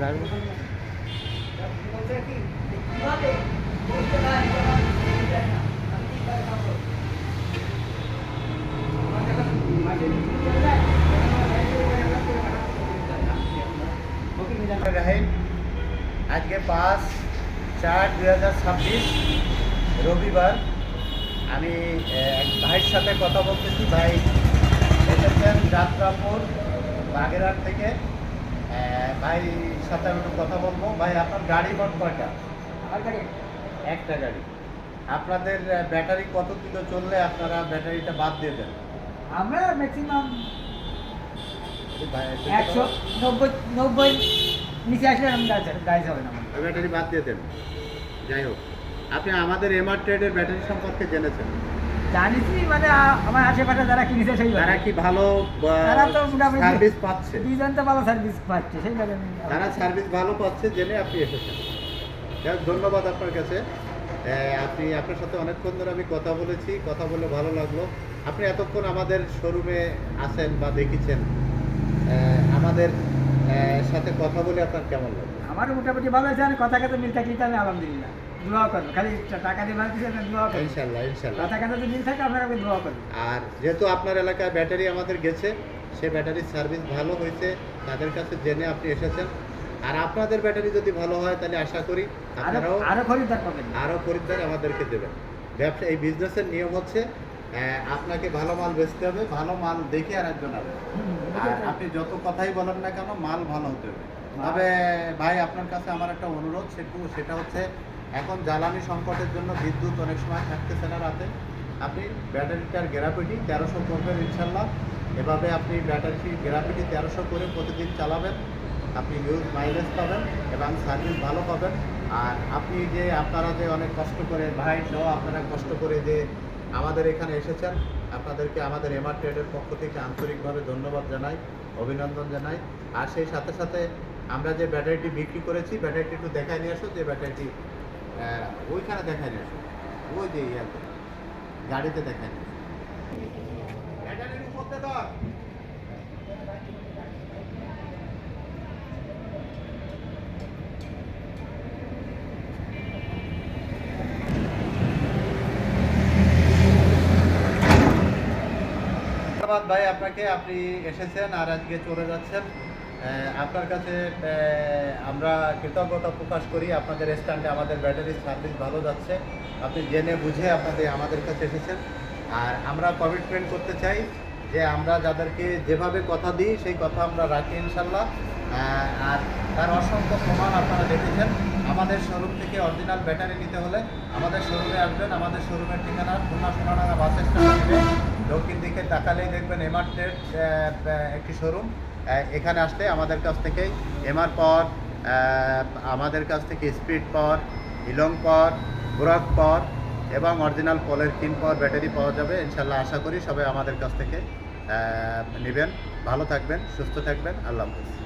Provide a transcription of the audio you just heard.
গাড়ি আজকে 5/4/2026 রবিবার। আমি এক ভাইয়ের সাথে কথা বলতেছি। ভাই এসেছেন যাত্রাপুর বাগেরহাট থেকে। ভাইয়ের সাথে আমি একটু কথা বলবো। ভাই আপনার গাড়ি মোট কয়টা? আমার গাড়ি একটা গাড়ি। আপনাদের ব্যাটারি কত কিলো চললে আপনারা ব্যাটারিটা বাদ দিয়ে দেন? আমরা ম্যাক্সিমাম ভাই 190 নিচে আসলে আমি গাড়ি যাবে না। ব্যাটারি বাদ দিয়ে দেন। যাই হোক, আপনি আমাদের এমআর ট্রেডের ব্যাটারি সম্পর্কে জেনেছেন? জানিছি মানে আমার আশেপাশে যারা কিনেছে সেই তারা কি ভালো তারা তো মোটামুটি সার্ভিস পাচ্ছে? দুইজন তো ভালো সার্ভিস পাচ্ছে সেই কারণে তারা সার্ভিস ভালো পাচ্ছে জেনে আপনি এসেছেন। যাই হোক, ধন্যবাদ আপনার কাছে। আপনি আপনার সাথে অনেকক্ষণ ধরে আমি কথা বলেছি, কথা বলে ভালো লাগলো। আপনি এতক্ষণ আমাদের শোরুমে আছেন বা দেখেছেন, আমাদের সাথে কথা বলে আপনার কেমন লাগলো? আমারও মোটামুটি ভালো আছে। আমি কথা কথা মিল থাকলে তো আমি আলহামদুলিল্লাহ দোয়া করবো। খালি টাকা দিয়ে মানতেছি দোয়া করবো। ইনশাল্লাহ ইনশাল্লাহ। কথা কথা যদি মিল থাকে আপনারা আমি দোয়া করবো। আর যেহেতু আপনার এলাকায় ব্যাটারি আমাদের গেছে, সে ব্যাটারির সার্ভিস ভালো হয়েছে, তাদের কাছে জেনে আপনি এসেছেন। আর আপনাদের ব্যাটারি যদি ভালো হয় তাহলে আশা করি আপনারাও আরো খরিদ্দার পাবেন, আরও খরিদ্দার আমাদেরকে দেবেন। ব্যবসা এই বিজনেসের নিয়ম হচ্ছে আপনাকে ভালো মাল বেচতে হবে, ভালো মাল দেখে আর একজন হবে। আর আপনি যত কথাই বলেন না কেন, মাল ভালো হতে হবে। তবে ভাই আপনার কাছে আমার একটা অনুরোধ, সেটা হচ্ছে এখন জ্বালানি সংকটের জন্য বিদ্যুৎ অনেক সময় থাকতেছে না রাতে। আপনি ব্যাটারিটার গ্যারাপিটি 1300 করবেন ইনশাল্লাহ। এভাবে আপনি ব্যাটারিটির গ্যারাপিটি 1300 করে প্রতিদিন চালাবেন। আপনি হিউজ মাইলেজ পাবেন এবং সার্ভিস ভালো পাবেন। আর আপনি যে আপনারা যে অনেক কষ্ট করে ভাই সহ আপনারা কষ্ট করে যে আমাদের এখানে এসেছেন, আপনাদেরকে আমাদের এমআর ট্রেডের পক্ষ থেকে আন্তরিকভাবে ধন্যবাদ জানাই, অভিনন্দন জানাই। আর সেই সাথে সাথে আমরা যে ব্যাটারিটি বিক্রি করেছি, ব্যাটারিটি একটু দেখায় নিয়ে আসো। যে ব্যাটারিটি ওইখানে দেখায় নিয়ে আসো, ওই যে ইয়াতে গাড়িতে দেখায় নিয়ে আসো। ব্যাটারির উপরতে ধর। ধন্যবাদ ভাই আপনাকে, আপনি এসেছেন আর আজকে চলে যাচ্ছেন। আপনার কাছে আমরা কৃতজ্ঞতা প্রকাশ করি। আপনাদের স্ট্যান্ডে আমাদের ব্যাটারির সার্ভিস ভালো যাচ্ছে, আপনি জেনে বুঝে আমাদের কাছে এসেছেন। আর আমরা কমিটমেন্ট করতে চাই যে আমরা যাদেরকে যেভাবে কথা দিই সেই কথা আমরা রাখি ইনশাল্লাহ। আর তার অসংখ্য প্রমাণ আপনারা দেখেছেন। আমাদের শোরুম থেকে অরিজিনাল ব্যাটারি নিতে হলে আমাদের শোরুমে আসবেন। আমাদের শোরুমের ঠিকানা খুলনা সোনাডাঙ্গা বাস স্ট্যান্ডে দক্ষিণ দিকে তাকালেই দেখবেন এমআর ট্রেড একটি শোরুম। এখানে আসলে আমাদের কাছ থেকে এমআর পাওয়ার, আমাদের কাছ থেকে স্পিড পাওয়ার, ইলং পাওয়ার, বুরাক পাওয়ার এবং অরিজিনাল পলের 3 পাওয়ার ব্যাটারি পাওয়া যাবে ইনশাল্লাহ। আশা করি সবাই আমাদের কাছ থেকে নেবেন। ভালো থাকবেন, সুস্থ থাকবেন। আল্লাহ হাফেজ।